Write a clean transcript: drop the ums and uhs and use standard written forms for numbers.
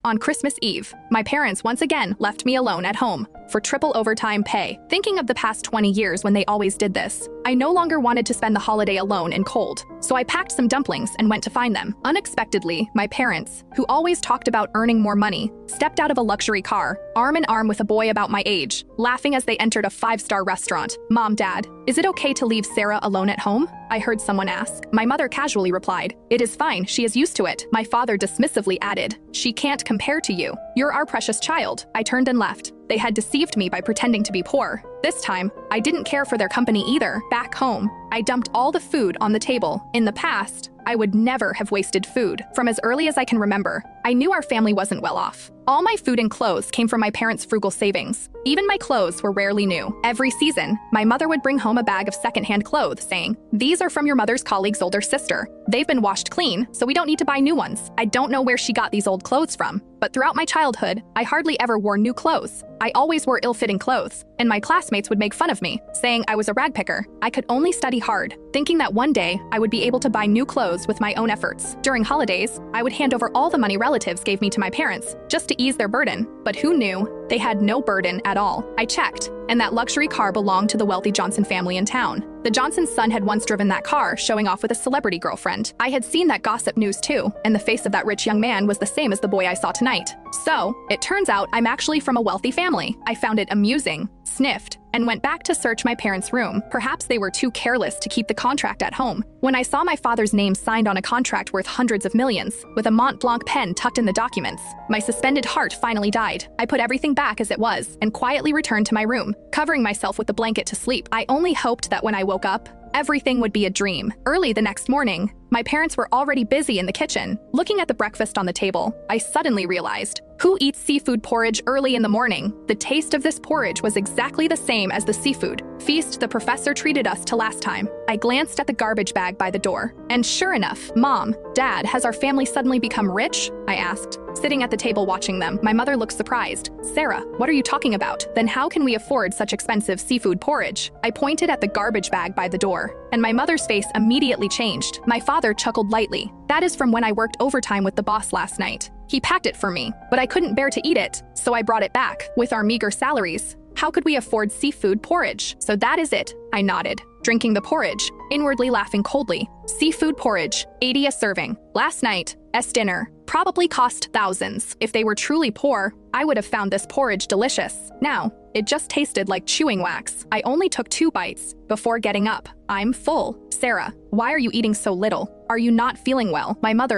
On Christmas Eve, my parents once again left me alone at home for triple overtime pay. Thinking of the past 20 years when they always did this, I no longer wanted to spend the holiday alone and cold, so I packed some dumplings and went to find them. Unexpectedly, my parents, who always talked about earning more money, stepped out of a luxury car, arm in arm with a boy about my age, laughing as they entered a 5-star restaurant. "Mom, Dad, is it okay to leave Sarah alone at home?" I heard someone ask. My mother casually replied, "It is fine, she is used to it." My father dismissively added, "She can't compare to you. You're our precious child." I turned and left. They had deceived me by pretending to be poor. This time, I didn't care for their company either. Back home, I dumped all the food on the table. In the past, I would never have wasted food. From as early as I can remember, I knew our family wasn't well off. All my food and clothes came from my parents' frugal savings. Even my clothes were rarely new. Every season, my mother would bring home a bag of secondhand clothes, saying, "These are from your mother's colleague's older sister. They've been washed clean, so we don't need to buy new ones." I don't know where she got these old clothes from, but throughout my childhood, I hardly ever wore new clothes. I always wore ill-fitting clothes, and my classmates would make fun of me, saying I was a rag picker. I could only study hard, thinking that one day I would be able to buy new clothes with my own efforts. During holidays, I would hand over all the money relatives gave me to my parents, just to ease their burden. But who knew? They had no burden at all. I checked, and that luxury car belonged to the wealthy Johnson family in town. The Johnson's son had once driven that car, showing off with a celebrity girlfriend. I had seen that gossip news too, and the face of that rich young man was the same as the boy I saw tonight. So, it turns out I'm actually from a wealthy family. I found it amusing, sniffed, and went back to search my parents' room. Perhaps they were too careless to keep the contract at home. When I saw my father's name signed on a contract worth hundreds of millions, with a Mont Blanc pen tucked in the documents, my suspended heart finally died. I put everything back as it was, and quietly returned to my room, covering myself with the blanket to sleep. I only hoped that when I woke up, everything would be a dream. Early the next morning, my parents were already busy in the kitchen. Looking at the breakfast on the table, I suddenly realized, who eats seafood porridge early in the morning? The taste of this porridge was exactly the same as the seafood feast the professor treated us to last time. I glanced at the garbage bag by the door, and sure enough, "Mom, Dad, has our family suddenly become rich?" I asked, sitting at the table watching them. My mother looked surprised. "Sarah, what are you talking about? Then how can we afford such expensive seafood porridge?" I pointed at the garbage bag by the door, and my mother's face immediately changed. My father chuckled lightly. "That is from when I worked overtime with the boss last night. He packed it for me, but I couldn't bear to eat it, so I brought it back. With our meager salaries, how could we afford seafood porridge? So that is it," I nodded, drinking the porridge, inwardly laughing coldly. Seafood porridge, 80 a serving. Last night's dinner probably cost thousands. If they were truly poor, I would have found this porridge delicious. Now, it just tasted like chewing wax. I only took 2 bites before getting up. "I'm full." "Sarah, why are you eating so little? Are you not feeling well?" My mother